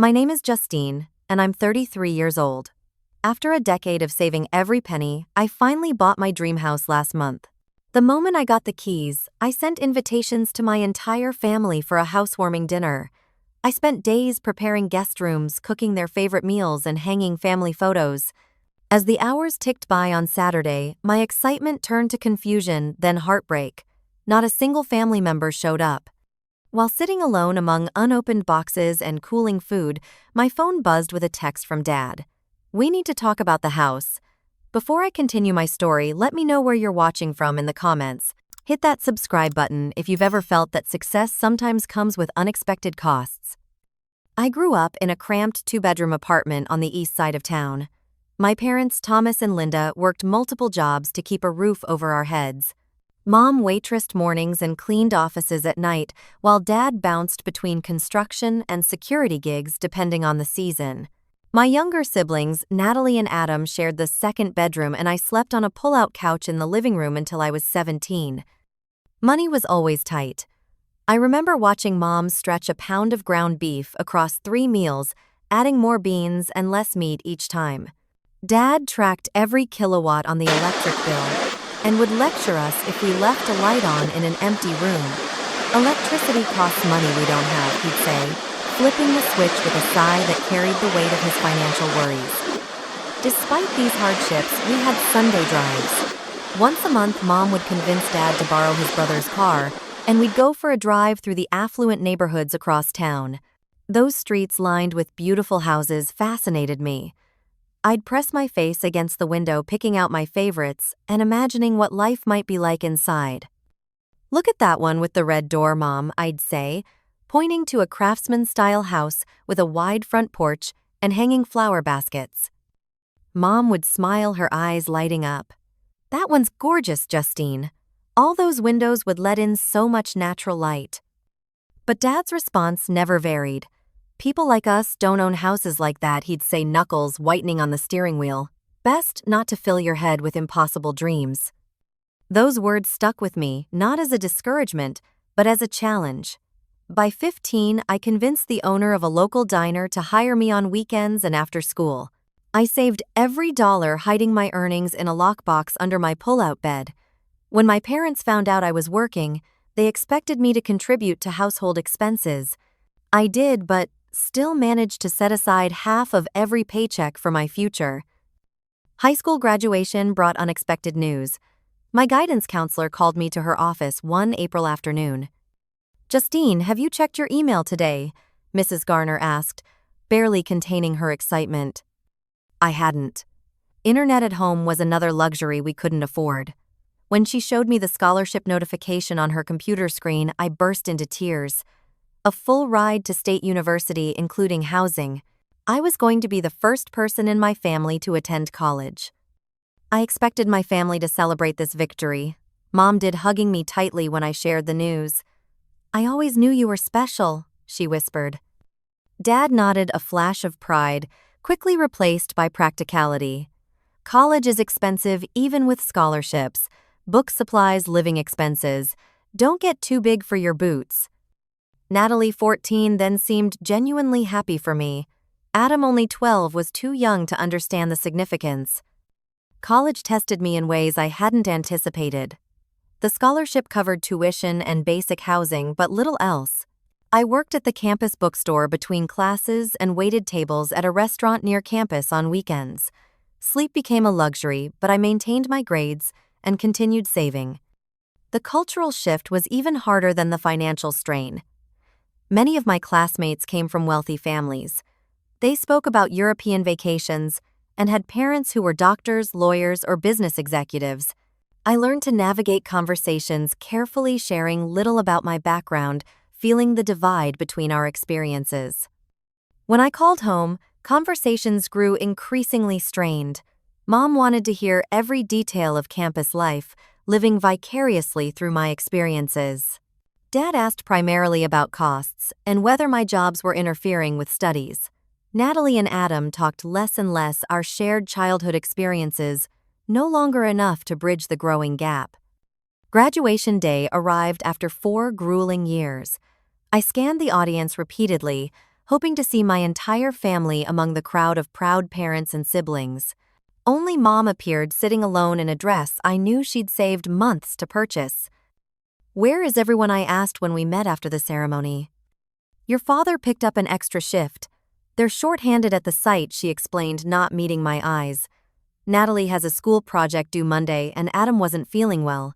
My name is Justine, and I'm 33 years old. After a decade of saving every penny, I finally bought my dream house last month. The moment I got the keys, I sent invitations to my entire family for a housewarming dinner. I spent days preparing guest rooms, cooking their favorite meals, and hanging family photos. As the hours ticked by on Saturday, my excitement turned to confusion, then heartbreak. Not a single family member showed up. While sitting alone among unopened boxes and cooling food, my phone buzzed with a text from Dad. "We need to talk about the house." Before I continue my story, let me know where you're watching from in the comments. Hit that subscribe button if you've ever felt that success sometimes comes with unexpected costs. I grew up in a cramped two-bedroom apartment on the east side of town. My parents, Thomas and Linda, worked multiple jobs to keep a roof over our heads. Mom waitressed mornings and cleaned offices at night, while Dad bounced between construction and security gigs depending on the season. My younger siblings, Natalie and Adam, shared the second bedroom, and I slept on a pull-out couch in the living room until I was 17. Money was always tight. I remember watching Mom stretch a pound of ground beef across 3 meals, adding more beans and less meat each time. Dad tracked every kilowatt on the electric bill and would lecture us if we left a light on in an empty room. "Electricity costs money we don't have," he'd say, flipping the switch with a sigh that carried the weight of his financial worries. Despite these hardships, we had Sunday drives. Once a month, Mom would convince Dad to borrow his brother's car, and we'd go for a drive through the affluent neighborhoods across town. Those streets lined with beautiful houses fascinated me. I'd press my face against the window, picking out my favorites and imagining what life might be like inside. "Look at that one with the red door, Mom," I'd say, pointing to a craftsman-style house with a wide front porch and hanging flower baskets. Mom would smile, her eyes lighting up. "That one's gorgeous, Justine. All those windows would let in so much natural light." But Dad's response never varied. "People like us don't own houses like that," he'd say, knuckles whitening on the steering wheel. "Best not to fill your head with impossible dreams." Those words stuck with me, not as a discouragement, but as a challenge. By 15, I convinced the owner of a local diner to hire me on weekends and after school. I saved every dollar, hiding my earnings in a lockbox under my pull-out bed. When my parents found out I was working, they expected me to contribute to household expenses. I did, but still managed to set aside half of every paycheck for my future. High school graduation brought unexpected news. My guidance counselor called me to her office one April afternoon. "Justine, have you checked your email today?" Mrs. Garner asked, barely containing her excitement. I hadn't. Internet at home was another luxury we couldn't afford. When she showed me the scholarship notification on her computer screen, I burst into tears. A full ride to State University, including housing. I was going to be the first person in my family to attend college. I expected my family to celebrate this victory. Mom did, hugging me tightly when I shared the news. "I always knew you were special," she whispered. Dad nodded, a flash of pride, quickly replaced by practicality. "College is expensive even with scholarships. Book supplies, living expenses. Don't get too big for your boots." Natalie, 14, then seemed genuinely happy for me. Adam, only 12, was too young to understand the significance. College tested me in ways I hadn't anticipated. The scholarship covered tuition and basic housing, but little else. I worked at the campus bookstore between classes and waited tables at a restaurant near campus on weekends. Sleep became a luxury, but I maintained my grades and continued saving. The cultural shift was even harder than the financial strain. Many of my classmates came from wealthy families. They spoke about European vacations and had parents who were doctors, lawyers, or business executives. I learned to navigate conversations carefully, sharing little about my background, feeling the divide between our experiences. When I called home, conversations grew increasingly strained. Mom wanted to hear every detail of campus life, living vicariously through my experiences. Dad asked primarily about costs and whether my jobs were interfering with studies. Natalie and Adam talked less and less, our shared childhood experiences no longer enough to bridge the growing gap. Graduation day arrived after 4 grueling years. I scanned the audience repeatedly, hoping to see my entire family among the crowd of proud parents and siblings. Only Mom appeared sitting alone in a dress I knew she'd saved months to purchase. "Where is everyone?" I asked when we met after the ceremony. "Your father picked up an extra shift. They're short-handed at the site," she explained, not meeting my eyes. "Natalie has a school project due Monday and Adam wasn't feeling well."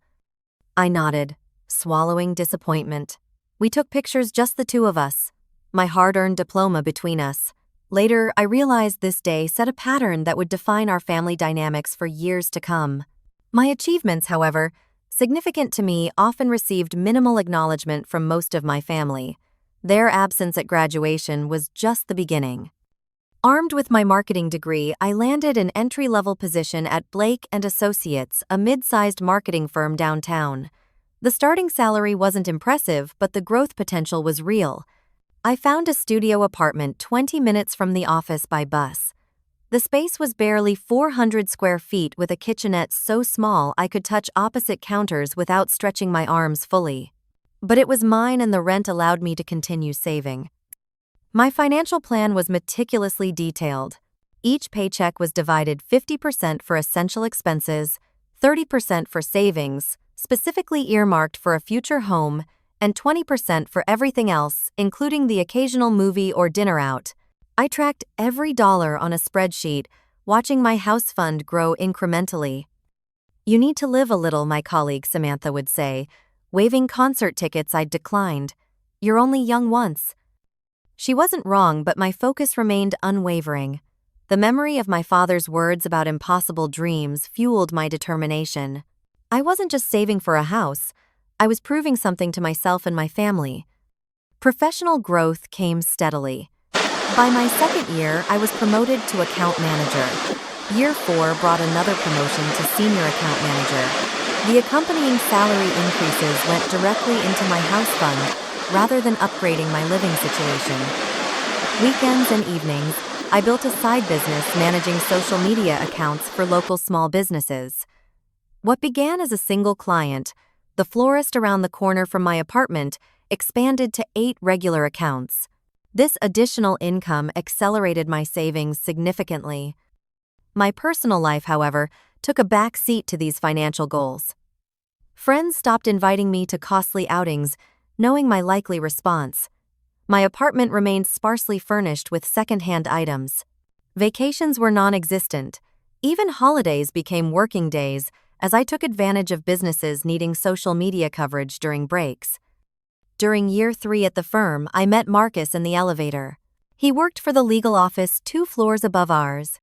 I nodded, swallowing disappointment. We took pictures, just the two of us, my hard-earned diploma between us. Later, I realized this day set a pattern that would define our family dynamics for years to come. My achievements, however, significant to me, often received minimal acknowledgement from most of my family. Their absence at graduation was just the beginning. Armed with my marketing degree, I landed an entry-level position at Blake & Associates, a mid-sized marketing firm downtown. The starting salary wasn't impressive, but the growth potential was real. I found a studio apartment 20 minutes from the office by bus. The space was barely 400 square feet with a kitchenette so small I could touch opposite counters without stretching my arms fully. But it was mine and the rent allowed me to continue saving. My financial plan was meticulously detailed. Each paycheck was divided 50% for essential expenses, 30% for savings, specifically earmarked for a future home, and 20% for everything else, including the occasional movie or dinner out. I tracked every dollar on a spreadsheet, watching my house fund grow incrementally. "You need to live a little," my colleague Samantha would say, waving concert tickets I'd declined. "You're only young once." She wasn't wrong, but my focus remained unwavering. The memory of my father's words about impossible dreams fueled my determination. I wasn't just saving for a house, I was proving something to myself and my family. Professional growth came steadily. By my second year, I was promoted to account manager. Year 4 brought another promotion to senior account manager. The accompanying salary increases went directly into my house fund, rather than upgrading my living situation. Weekends and evenings, I built a side business managing social media accounts for local small businesses. What began as a single client, the florist around the corner from my apartment, expanded to 8 regular accounts. This additional income accelerated my savings significantly. My personal life, however, took a back seat to these financial goals. Friends stopped inviting me to costly outings, knowing my likely response. My apartment remained sparsely furnished with second-hand items. Vacations were non-existent. Even holidays became working days, as I took advantage of businesses needing social media coverage during breaks. During year 3 at the firm, I met Marcus in the elevator. He worked for the legal office 2 floors above ours.